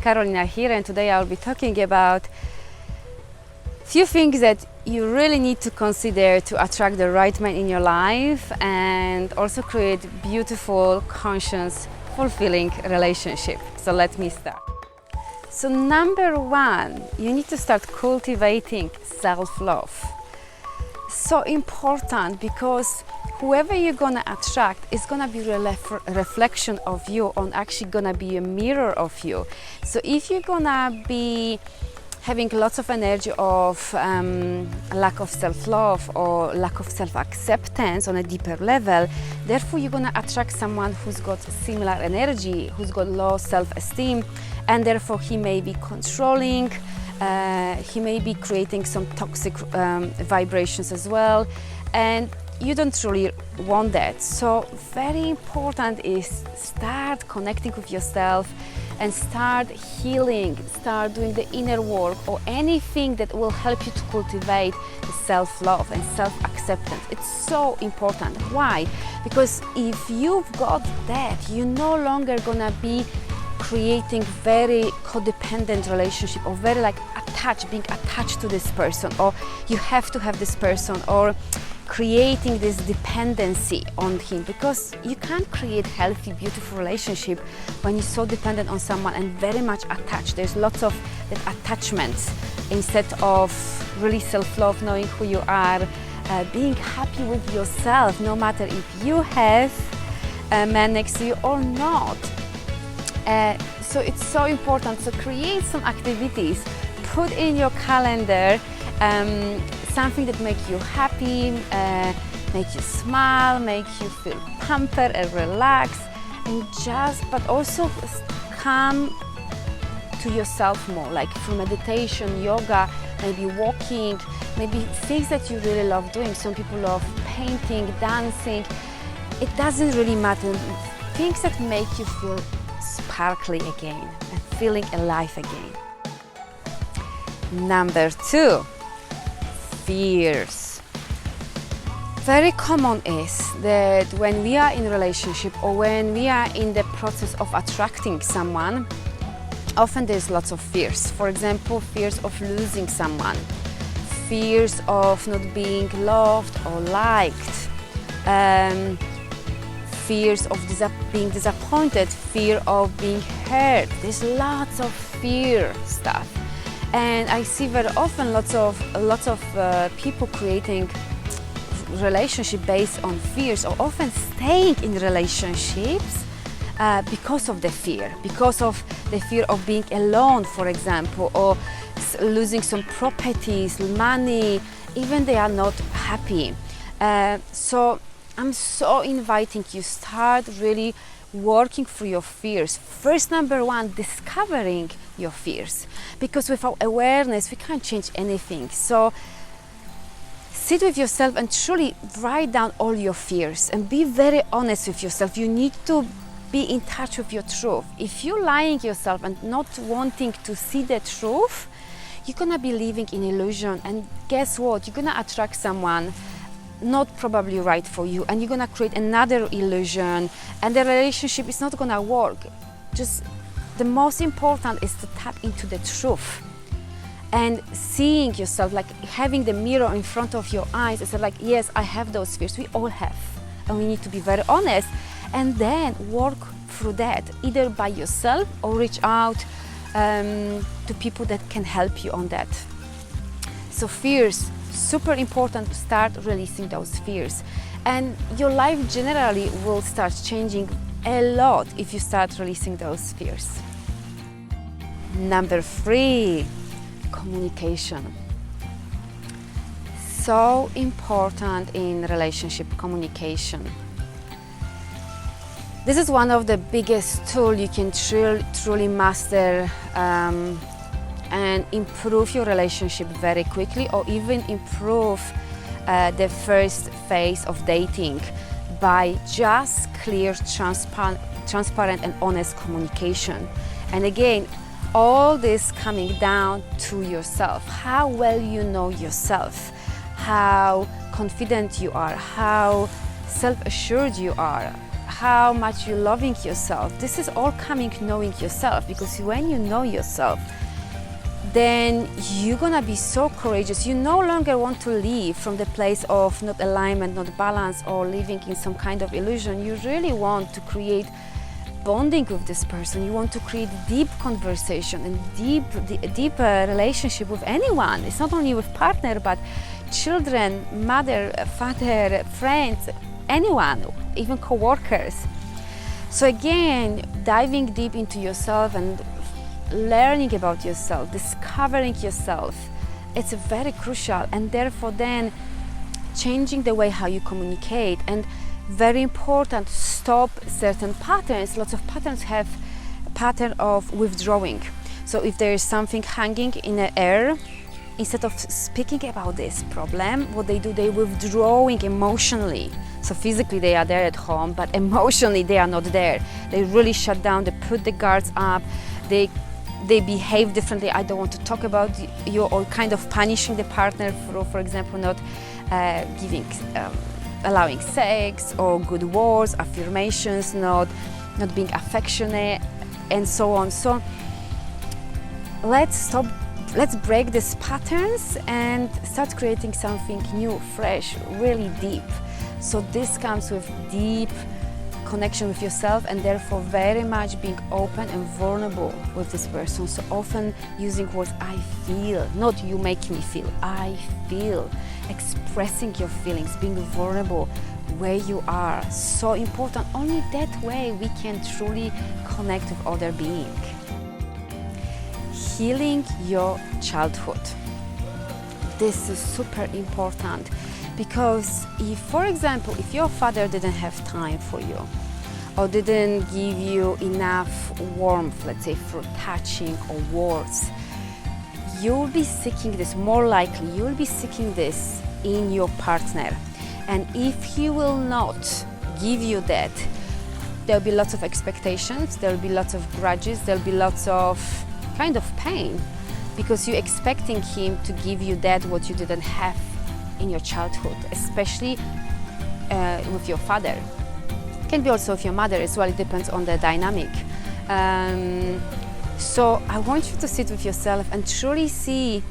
Carolina here, and today I'll be talking about few things that you really need to consider to attract the right man in your life and also create beautiful, conscious, fulfilling relationship. So let me start. So number one, you need to start cultivating self-love. So important, because whoever you're gonna attract is gonna be a reflection of you, and actually gonna be a mirror of you. So if you're gonna be having lots of energy of lack of self-love or lack of self-acceptance on a deeper level, therefore you're gonna attract someone who's got similar energy, who's got low self-esteem, and therefore he may be controlling, he may be creating some toxic vibrations as well, and you don't really want that. So very important is start connecting with yourself and start healing, start doing the inner work or anything that will help you to cultivate the self-love and self-acceptance. It's so important. Why? Because if you've got that, you're no longer gonna be creating very codependent relationship or very being attached to this person, or you have to have this person, or creating this dependency on him, because you can't create healthy, beautiful relationship when you're so dependent on someone and very much attached. There's lots of that attachments instead of really self-love, knowing who you are, being happy with yourself, no matter if you have a man next to you or not. So it's so important. So create some activities, put in your calendar something that makes you happy, make you smile, make you feel pampered and relaxed, and but also come to yourself more, like through meditation, yoga, maybe walking, maybe things that you really love doing. Some people love painting, dancing. It doesn't really matter. Things that make you feel sparkly again and feeling alive again. Number two, fears. Very common is that when we are in a relationship or when we are in the process of attracting someone, often there's lots of fears. For example, fears of losing someone, fears of not being loved or liked, fears of being disappointed, fear of being hurt. There's lots of fear stuff. And I see very often lots of people creating relationship based on fears, or often staying in relationships because of the fear, because of the fear of being alone, for example, or losing some properties, money, even they are not happy. So I'm so inviting you, start really working through your fears. First, number one, discovering your fears, because without awareness we can't change anything. So sit with yourself and truly write down all your fears and be very honest with yourself. You need to be in touch with your truth. If you're lying yourself and not wanting to see the truth, you're gonna be living in illusion, and guess what, you're gonna attract someone not probably right for you, and you're gonna create another illusion, and the relationship is not gonna work. Just the most important is to tap into the truth and seeing yourself, like having the mirror in front of your eyes. It's like, yes, I have those fears, we all have, and we need to be very honest and then work through that, either by yourself or reach out to people that can help you on that. So fears, super important to start releasing those fears, and your life generally will start changing a lot if you start releasing those fears. Number three, communication. So important in relationship, communication. This is one of the biggest tools you can truly master and improve your relationship very quickly, or even improve the first phase of dating by just clear, transparent and honest communication. And again, all this coming down to yourself, how well you know yourself, how confident you are, how self-assured you are, how much you're loving yourself. This is all coming knowing yourself, because when you know yourself, then you're gonna be so courageous. You no longer want to live from the place of not alignment, not balance, or living in some kind of illusion. You really want to create bonding with this person. You want to create deep conversation and deeper relationship with anyone. It's not only with partner, but children, mother, father, friends, anyone, even co-workers. So again, diving deep into yourself and learning about yourself, discovering yourself, it's very crucial. And therefore then changing the way how you communicate. And very important, stop certain patterns. Lots of patterns have a pattern of withdrawing. So if there is something hanging in the air, instead of speaking about this problem, what they do, they withdrawing emotionally. So physically they are there at home, but emotionally they are not there. They really shut down, they put the guards up, they behave differently. I don't want to talk about you, or kind of punishing the partner for example, not allowing sex or good words, affirmations, not being affectionate, and so on. So let's break these patterns and start creating something new, fresh, really deep. So this comes with deep connection with yourself, and therefore very much being open and vulnerable with this person. So often using words I feel, not you make me feel, I feel. Expressing your feelings, being vulnerable where you are, so important. Only that way we can truly connect with other being. Healing your childhood. This is super important, because if, for example, if your father didn't have time for you, or didn't give you enough warmth, let's say through touching or words, you'll be seeking this, more likely you'll be seeking this in your partner. And if he will not give you that, there'll be lots of expectations, there'll be lots of grudges, there'll be lots of kind of pain, because you're expecting him to give you that what you didn't have in your childhood, especially with your father. Can be also with your mother as well, it depends on the dynamic. So I want you to sit with yourself and truly see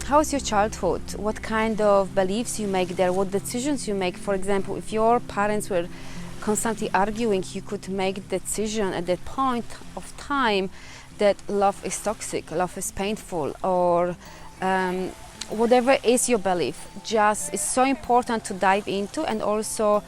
how's your childhood, what kind of beliefs you make there, what decisions you make. For example, if your parents were constantly arguing, you could make a decision at that point of time that love is toxic, love is painful, or whatever is your belief. Just it's so important to dive into, and also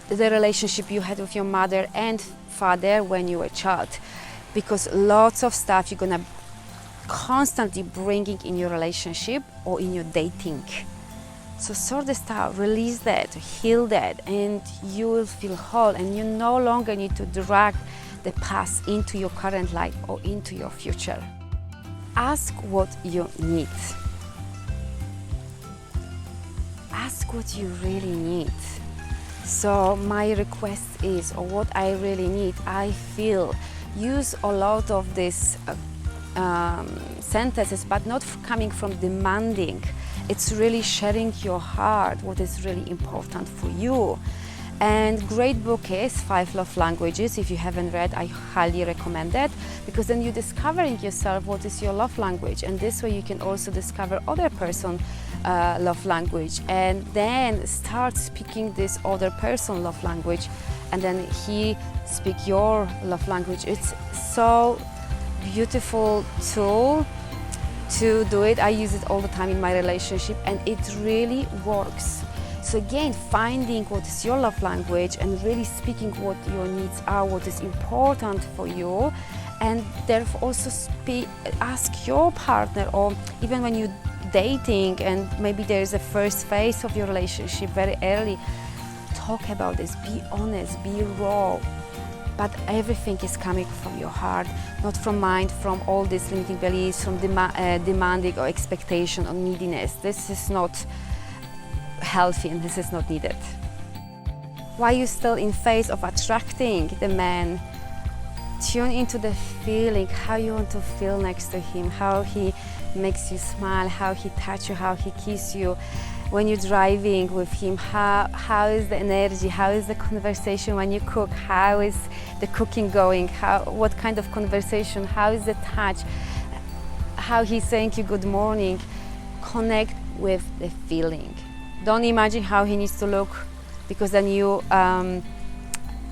the relationship you had with your mother and father when you were a child, because lots of stuff you're gonna constantly bringing in your relationship or in your dating. So sort this out, release that, heal that, and you will feel whole, and you no longer need to drag the past into your current life or into your future. Ask what you need. Ask what you really need. So my request is, or what I really need, I feel. Use a lot of these sentences, but not coming from demanding. It's really sharing your heart, what is really important for you. And great book is 5 Love Languages. If you haven't read, I highly recommend that, because then you're discovering yourself what is your love language, and this way you can also discover other person love language, and then start speaking this other person love language, and then he speak your love language. It's so beautiful tool to do it. I use it all the time in my relationship, and it really works. So again, finding what is your love language and really speaking what your needs are, what is important for you, and therefore also ask your partner, or even when you're dating and maybe there is a first phase of your relationship very early, talk about this, be honest, be raw. But everything is coming from your heart, not from mind, from all these limiting beliefs, from demanding or expectation or neediness. This is not healthy, and this is not needed. While you're still in phase of attracting the man, tune into the feeling, how you want to feel next to him, how he makes you smile, how he touches you, how he kisses you. when you're driving with him, how is the energy, how is the conversation when you cook, how is the cooking going, what kind of conversation, how is the touch, how he's saying you good morning. Connect with the feeling. Don't imagine how he needs to look, because then you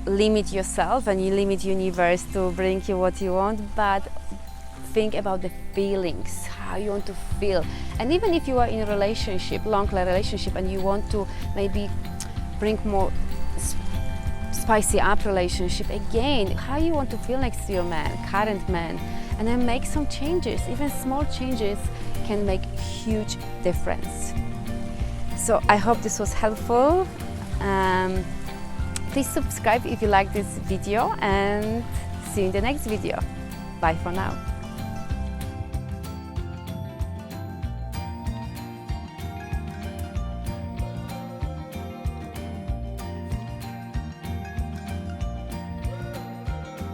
limit yourself and you limit universe to bring you what you want, but think about the feelings, how you want to feel. And even if you are in a relationship, long relationship, and you want to maybe bring more spicy up relationship, again, how you want to feel next to your man, current man, and then make some changes. Even small changes can make huge difference. So I hope this was helpful. Please subscribe if you like this video, and see you in the next video. Bye for now.